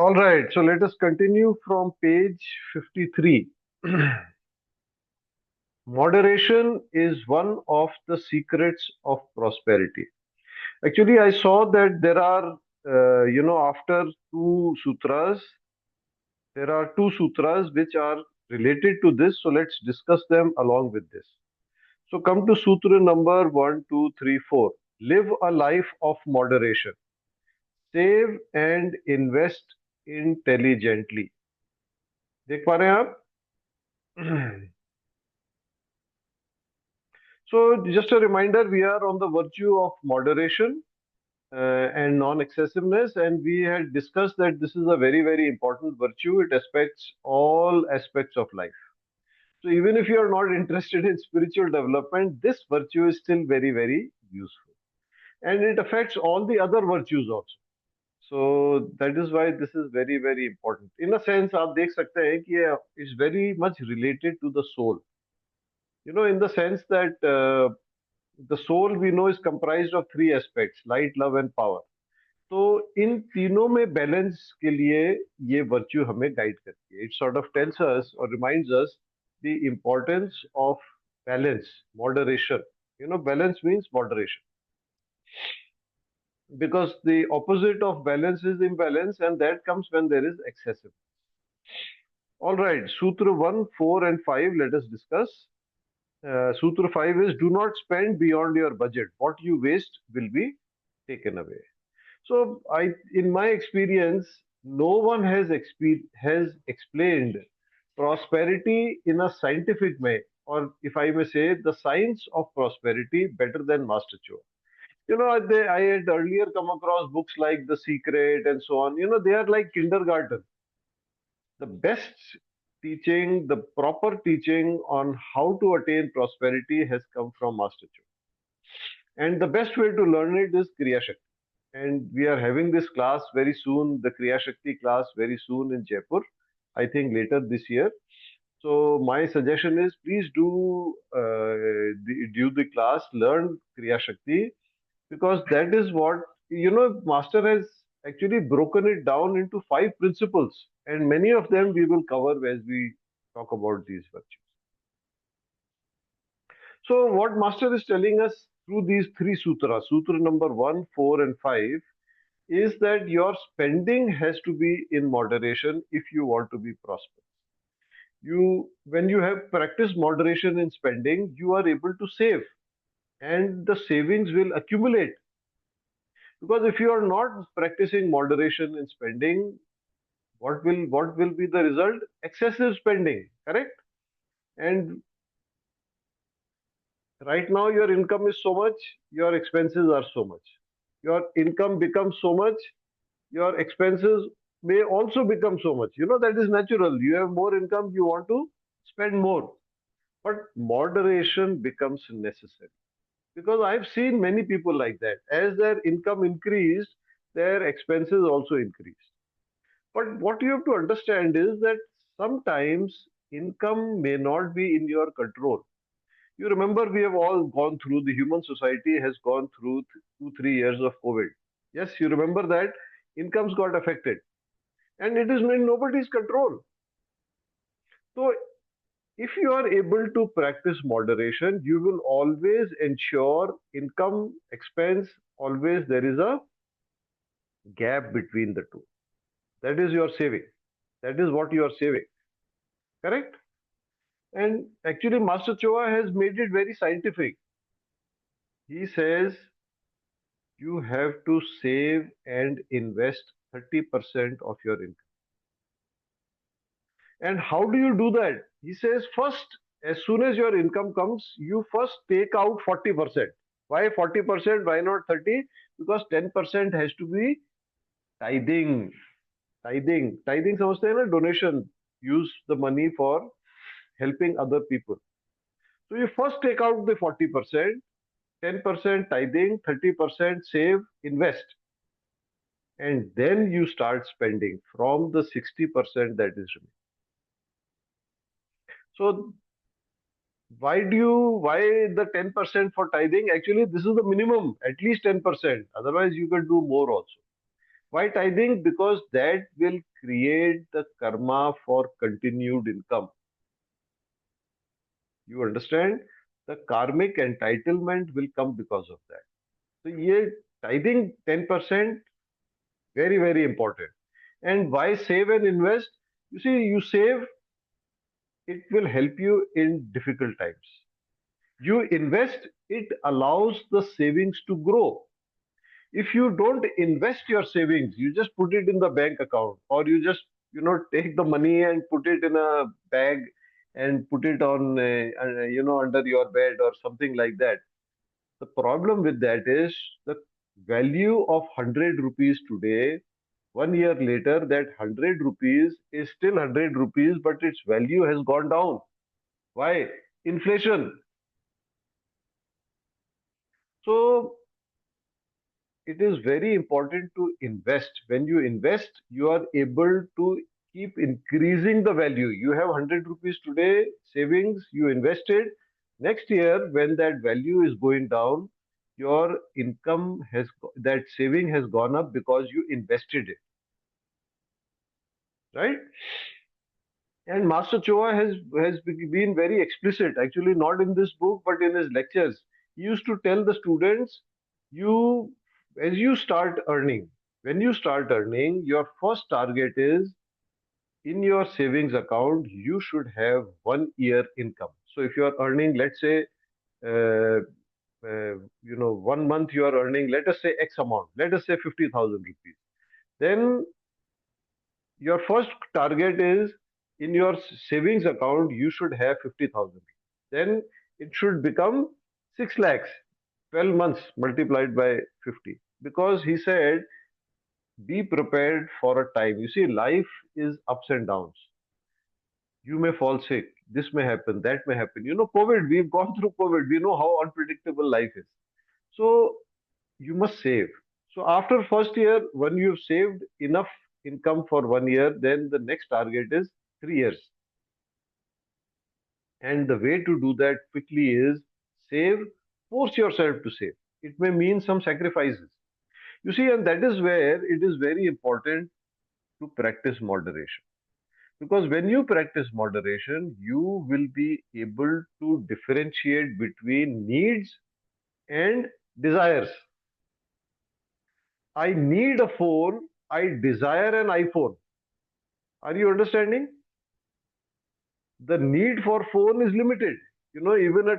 All right, so let us continue from page 53. Moderation is one of the secrets of prosperity. Actually, I saw that there are, after there are two sutras which are related to this. So let's discuss them along with this. So come to sutra number 1, 2, 3, 4. Live a life of moderation. Save and invest intelligently. देख पा रहे हैं आप? So, just a reminder, we are on the virtue of moderation and non-excessiveness, and we had discussed that this is a very, very important virtue. It affects all aspects of life. So, even if you are not interested in spiritual development, this virtue is still very, very useful. And it affects all the other virtues also. So, that is why this is very, very important. In a sense, आप देख सकते हैं कि ये is very much related to the soul. In the sense that the soul we know is comprised of three aspects: light, love and power. तो इन तीनों में balance के लिए ये वर्च्यू हमें गाइड करती है. It sort of tells us और reminds us the importance of balance, moderation. Balance means moderation, because the opposite of balance is imbalance, and that comes when there is excessive. All right, Sutra 1, 4 and 5, let us discuss. Sutra 5 is, do not spend beyond your budget. What you waste will be taken away. So, in my experience, no one has explained prosperity in a scientific way, or if I may say, the science of prosperity better than Master Cho. I had earlier come across books like The Secret and so on. They are like kindergarten. The best teaching, the proper teaching on how to attain prosperity has come from Master Cho. And the best way to learn it is Kriya Shakti. And we are having this class very soon, the Kriya Shakti class very soon in Jaipur, I think later this year. So my suggestion is, please do the class, learn Kriya Shakti, because that is what, Master has actually broken it down into 5 principles, and many of them we will cover as we talk about these virtues. So what Master is telling us through these 3 sutras, sutra number 1, 4 and 5, is that your spending has to be in moderation if you want to be prosperous. When you have practiced moderation in spending, you are able to save, and the savings will accumulate. Because if you are not practicing moderation in spending, what will be the result? Excessive spending, correct? And right now your income is so much, your expenses are so much. Your income becomes so much, your expenses may also become so much. That is natural. You have more income, you want to spend more. But moderation becomes necessary. Because I've seen many people like that. As their income increased, their expenses also increased. But what you have to understand is that sometimes income may not be in your control. You remember, we have all gone through, the human society has gone through 2, 3 years of COVID. Yes, you remember that incomes got affected, and it is in nobody's control. So, if you are able to practice moderation, you will always ensure income, expense, always there is a gap between the two. That is your saving. That is what you are saving. Correct? And actually, Master Choa has made it very scientific. He says you have to save and invest 30% of your income. And how do you do that? He says, first, as soon as your income comes, you first take out 40%. Why 40%? Why not 30? Because 10% has to be tithing. Tithing समझते हैं ना? Donation. Use the money for helping other people. So you first take out the 40%, 10% tithing, 30% save, invest. And then you start spending from the 60% that is remaining. So why the 10% for tithing? Actually, this is the minimum, at least 10%. Otherwise, you can do more also. Why tithing? Because that will create the karma for continued income. You understand? The karmic entitlement will come because of that. So, yeah, tithing 10%, very, very important. And why save and invest? You see, you save, it will help you in difficult times. You invest, it allows the savings to grow. If you don't invest your savings, you just put it in the bank account, or you just take the money and put it in a bag and put it on under your bed or something like that. The problem with that is the value of 100 rupees today, 1 year later, that 100 rupees is still 100 rupees, but its value has gone down. Why? Inflation. So it is very important to invest. When you invest, you are able to keep increasing the value. You have 100 rupees today, savings, you invested. Next year, when that value is going down, your income has, that saving has gone up because you invested it, right? And Master Choa has been very explicit, actually, not in this book, but in his lectures. He used to tell the students, you, as you start earning, when you start earning, your first target is in your savings account, you should have 1 year income. So if you are earning, let's say, uh, 1 month you are earning, let us say X amount, let us say 50,000 rupees. Then your first target is in your savings account, you should have 50,000. Then it should become 6 lakhs, 12 months multiplied by 50. Because he said, be prepared for a time. You see, life is ups and downs. You may fall sick. This may happen, that may happen. COVID, we've gone through COVID. We know how unpredictable life is. So you must save. So after first year, when you've saved enough income for 1 year, then the next target is 3 years. And the way to do that quickly is save, force yourself to save. It may mean some sacrifices. You see, and that is where it is very important to practice moderation. Because when you practice moderation, you will be able to differentiate between needs and desires. I need a phone, I desire an iPhone. Are you understanding? The need for phone is limited. Even a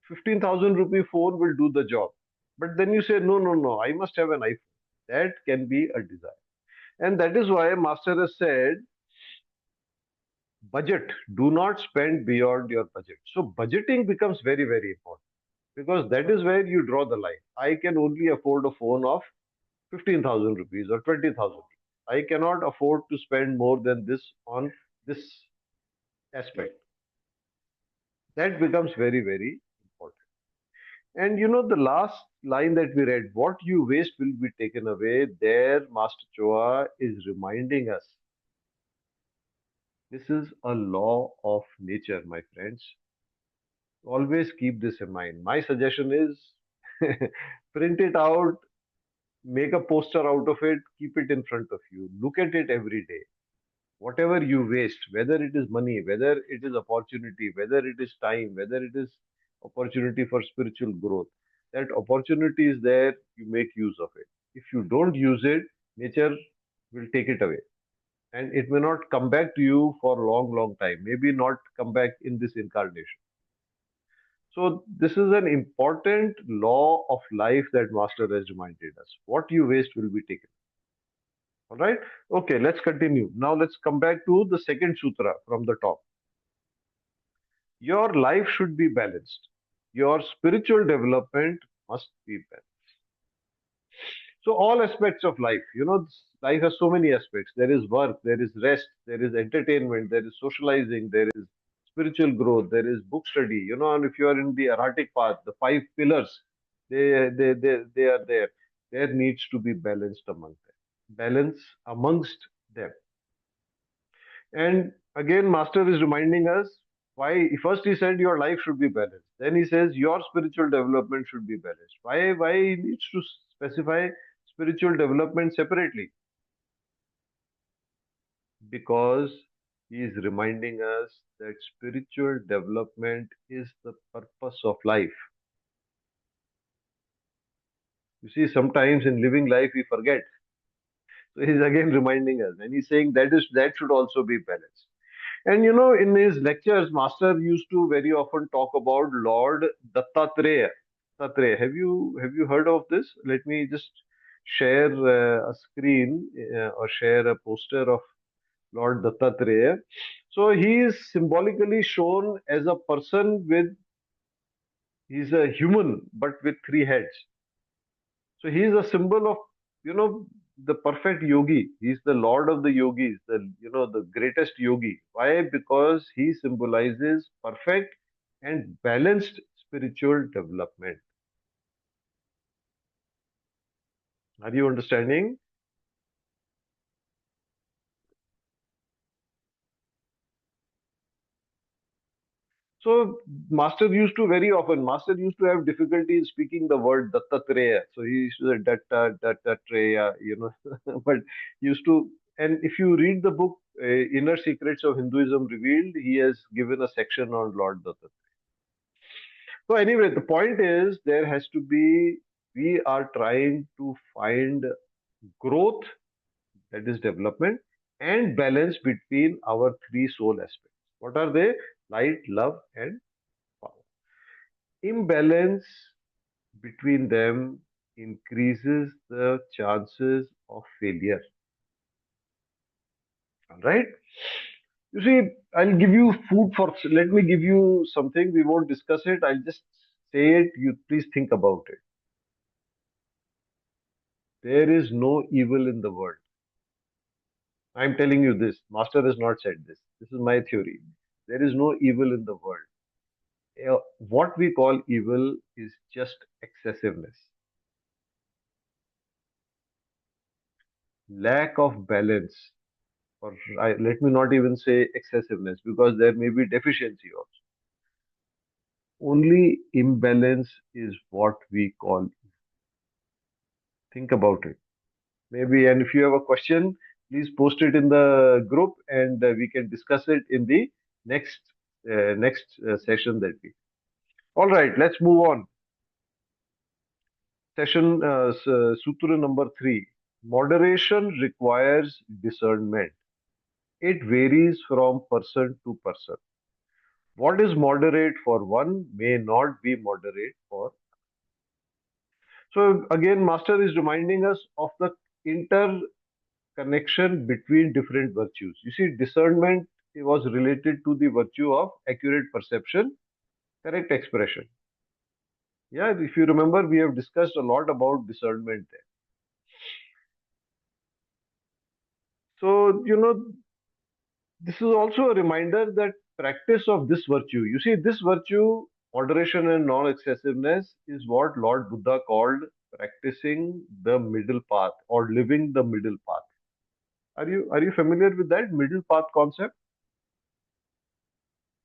15,000 rupee phone will do the job. But then you say, no, no, no, I must have an iPhone. That can be a desire. And that is why Master has said, budget, do not spend beyond your budget. So budgeting becomes very, very important because that is where you draw the line. I can only afford a phone of 15,000 rupees or 20,000 rupees. I cannot afford to spend more than this on this aspect. That becomes very, very important. And the last line that we read, what you waste will be taken away. There, Master Choa is reminding us this is a law of nature, my friends. Always keep this in mind. My suggestion is print it out, make a poster out of it, keep it in front of you, look at it every day. Whatever you waste, whether it is money, whether it is opportunity, whether it is time, whether it is opportunity for spiritual growth, that opportunity is there, you make use of it. If you don't use it, nature will take it away. And it may not come back to you for a long, long time. Maybe not come back in this incarnation. So this is an important law of life that Master has reminded us. What you waste will be taken. All right. Okay, let's continue. Now let's come back to the second sutra from the top. Your life should be balanced. Your spiritual development must be balanced. So all aspects of life, life has so many aspects. There is work, there is rest, there is entertainment, there is socializing, there is spiritual growth, there is book study, and if you are in the erratic path, the 5 pillars, they are there. There needs to be balanced among them. Balance amongst them. And again, Master is reminding us why. First, he said your life should be balanced. Then he says your spiritual development should be balanced. Why? Why he needs to specify spiritual development separately? because he is reminding us that spiritual development is the purpose of life. You see, sometimes in living life we forget. So he's again reminding us, and he's saying that should also be balanced. And in his lectures, Master used to very often talk about Lord Dattatreya. Dattatreya. Have you heard of this? Let me just share a screen or share a poster of Lord Dattatreya. So he is symbolically shown as a person he's a human but with three heads. So he is a symbol of, you know, the perfect yogi. He's the Lord of the yogis, the greatest yogi. Why? Because he symbolizes perfect and balanced spiritual development. Are you understanding? So Master used to have difficulty in speaking the word Dattatreya. So he used to say Dattatreya, but he used to, and if you read the book Inner Secrets of Hinduism Revealed, he has given a section on Lord Dattatreya. So anyway, the point is we are trying to find growth, that is development, and balance between our three soul aspects. What are they? Light, love, and power. Imbalance between them increases the chances of failure. All right. You see, I'll give you food for. Let me give you something. We won't discuss it. I'll just say it. You please think about it. There is no evil in the world. I'm telling you this. Master has not said this. This is my theory. There is no evil in the world. What we call evil is just excessiveness, lack of balance, or let me not even say excessiveness because there may be deficiency also. Only imbalance is what we call. Think about it. Maybe, and if you have a question, please post it in the group, and we can discuss it in the next session that we. All right, let's move on. Sutra number 3. Moderation requires discernment. It varies from person to person. What is moderate for one may not be moderate for. So again, Master is reminding us of the interconnection between different virtues. You see, discernment was related to the virtue of accurate perception, correct expression. Yeah, if you remember, we have discussed a lot about discernment there. So, this is also a reminder that practice of this virtue. You see, this virtue, moderation and non-excessiveness, is what Lord Buddha called practicing the middle path or living the middle path. Are you familiar with that middle path concept?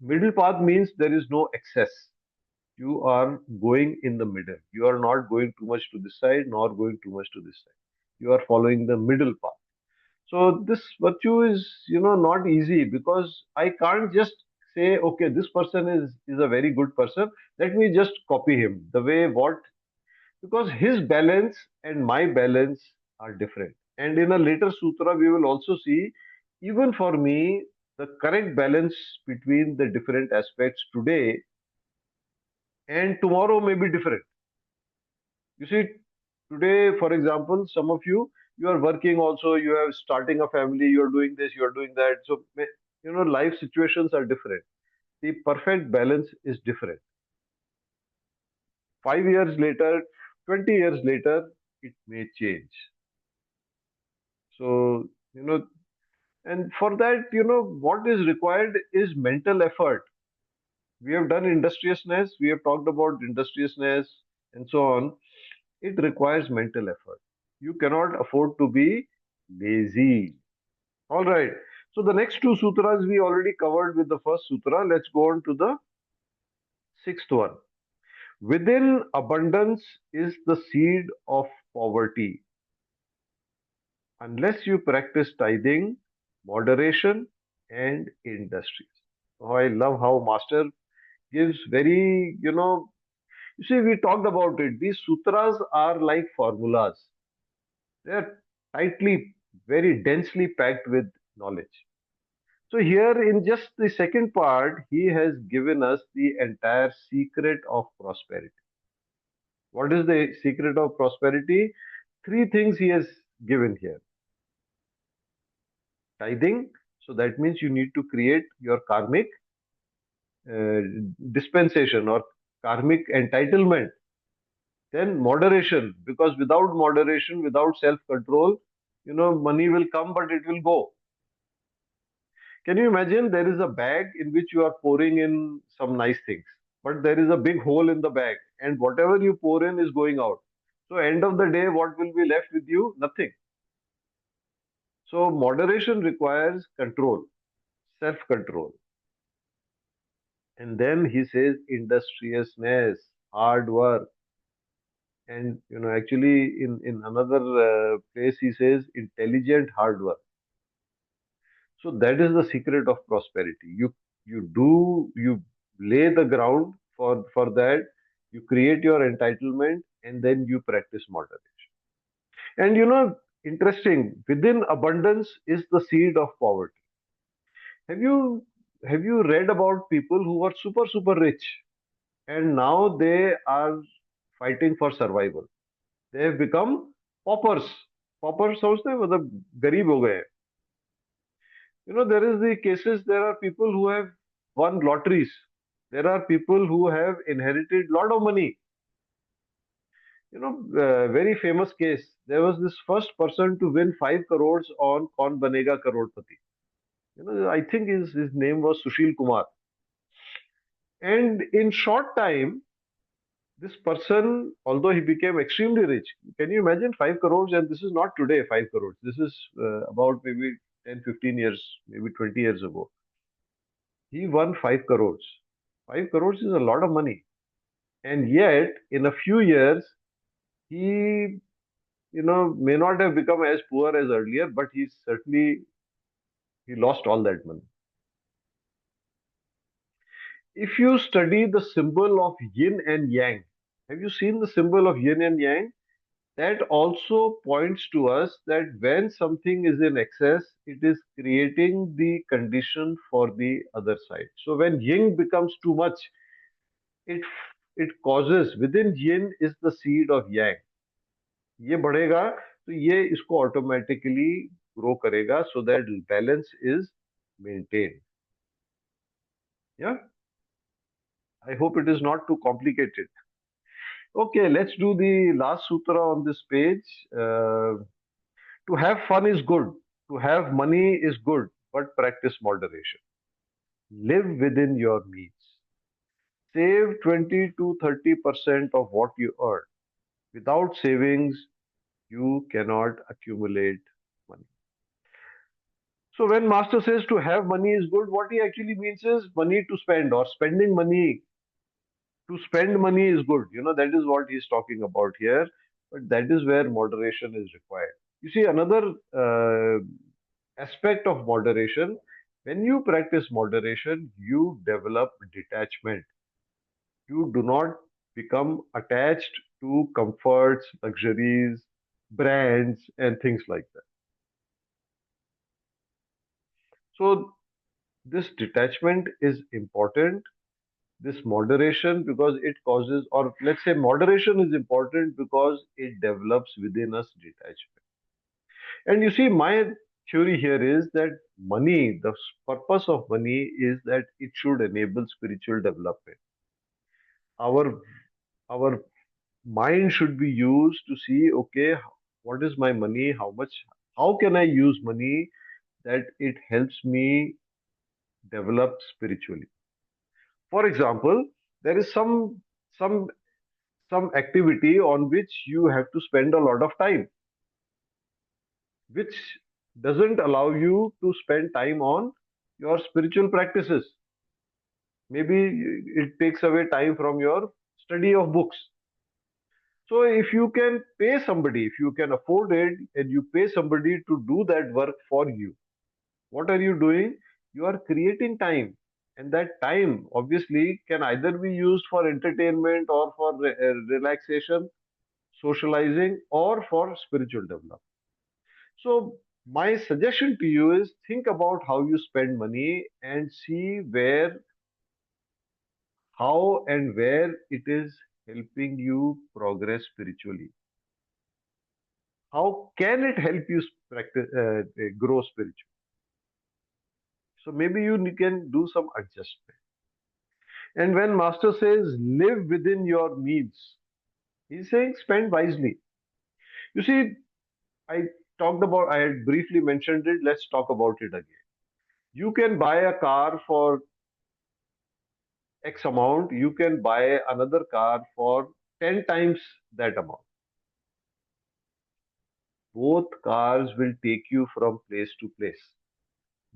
Middle path means there is no excess. You are going in the middle. You are not going too much to this side, nor going too much to this side. You are following the middle path. So this virtue is, not easy because I can't just say, okay, this person is a very good person. Let me just copy him. The way what? Because his balance and my balance are different. And in a later sutra, we will also see, even for me, the correct balance between the different aspects today and tomorrow may be different. You see, today, for example, some of you are working also, you are starting a family, you are doing this, you are doing that. So, life situations are different. The perfect balance is different. 5 years later, 20 years later, it may change. So, and for that, what is required is mental effort. We have done industriousness, we have talked about industriousness and so on. It requires mental effort. You cannot afford to be lazy. All right. So the next two sutras we already covered with the first sutra. Let's go on to the sixth one. Within abundance is the seed of poverty. Unless you practice tithing, moderation, and industries. Oh, I love how Master gives very, you see, we talked about it. These sutras are like formulas. They're tightly, very densely packed with knowledge. So here in just the second part, he has given us the entire secret of prosperity. What is the secret of prosperity? Three things he has given here. Tithing. So that means you need to create your karmic uh, dispensation or karmic entitlement. Then moderation, because without moderation, without self-control, money will come, but it will go. Can you imagine there is a bag in which you are pouring in some nice things, but there is a big hole in the bag, and whatever you pour in is going out. So end of the day, what will be left with you? Nothing. So moderation requires control, self-control. And then he says industriousness, hard work. And actually in another place he says intelligent hard work. So that is the secret of prosperity. You lay the ground for that. You create your entitlement, and then you practice moderation. And interesting, within abundance is the seed of poverty. Have you have you read about people who are super rich and now they are fighting for survival? They have become paupers. Paupers सोचते हैं मतलब गरीब हो गए. There is the cases, there are people who have won lotteries. There are people who have inherited lot of money. Very famous case. There was this first person to win 5 crores on Kaun Banega Crorepati. I think his name was Sushil Kumar. And in short time, this person, although he became extremely rich, can you imagine 5 crores? And this is not today 5 crores. This is about maybe 10, 15 years, maybe 20 years ago. He won 5 crores. 5 crores is a lot of money. And yet, in a few years, he, may not have become as poor as earlier, but he lost all that money. If you study the symbol of yin and yang, have you seen the symbol of yin and yang? That also points to us that when something is in excess, it is creating the condition for the other side. So when yin becomes too much, it it causes, within yin is the seed of yang. ये बढ़ेगा तो ये इसको automatically grow करेगा so that balance is maintained. Yeah, I hope it is not too complicated. Okay, let's do the last sutra on this page. To have fun is good. To have money is good, but practice moderation. Live within your means. Save 20 to 30% of what you earn. Without savings, you cannot accumulate money. So when Master says to have money is good, what he actually means is money to spend or spending money. To spend money is good. That is what he's talking about here. But that is where moderation is required. You see, another aspect of moderation, when you practice moderation, you develop detachment. You do not become attached to comforts, luxuries, brands, and things like that. So, this detachment is important. This moderation, because it causes, or let's say, moderation is important because it develops within us detachment. And you see, my theory here is that money, the purpose of money is that it should enable spiritual development. Our our mind should be used to see, okay, what is my money? How can I use money that it helps me develop spiritually? For example, there is some some activity on which you have to spend a lot of time, which doesn't allow you to spend time on your spiritual practices. Maybe it takes away time from your study of books. So if you can pay somebody, if you can afford it, and you pay somebody to do that work for you, What are you doing? You are creating time. And that time obviously can either be used for entertainment or for relaxation, socializing, or for spiritual development. So, my suggestion to you is think about how you spend money and see where, how, and where it is helping you progress spiritually. How can it help you grow spiritually? So, maybe you can do some adjustment. And when Master says live within your means, he's saying spend wisely. You see, I I had briefly mentioned it. Let's talk about it again. You can buy a car for X amount, you can buy another car for 10 times that amount. Both cars will take you from place to place.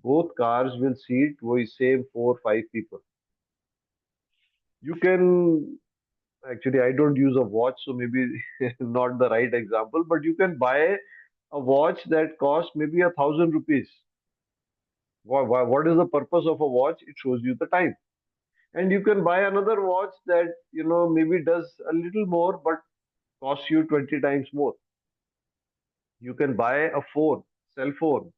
Both cars will seat वही same 4 5 people. You can actually, I don't use a watch, so maybe not the right example, but you can buy a watch that costs maybe 1,000 rupees. What is the purpose of a watch? It shows you the time. And you can buy another watch that maybe does a little more but costs you 20 times more. You can buy a cell phone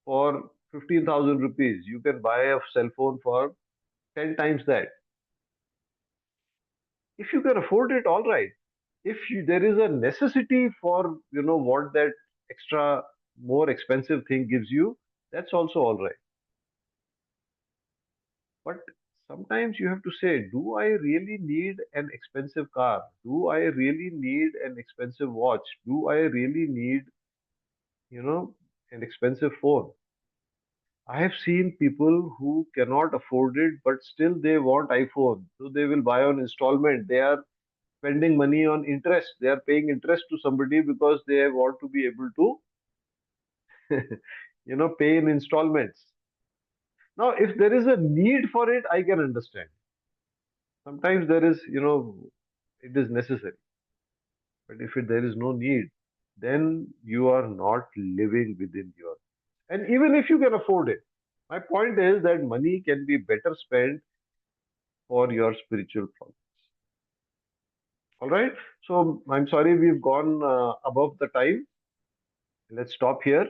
for 15,000 rupees. You can buy a cell phone for 10 times that. If you can afford it, all right. If there is a necessity for, what that extra, more expensive thing gives you, that's also all right. But sometimes you have to say, do I really need an expensive car? Do I really need an expensive watch? Do I really need, you know, an expensive phone? I have seen people who cannot afford it, but still they want iPhone. So they will buy on installment. They are spending money on interest. They are paying interest to somebody because they want to be able to, pay in installments. Now, if there is a need for it, I can understand. Sometimes there is, it is necessary. But if there is no need, then you are not living within your. And even if you can afford it, my point is that money can be better spent for your spiritual progress. All right. So I'm sorry we've gone above the time. Let's stop here.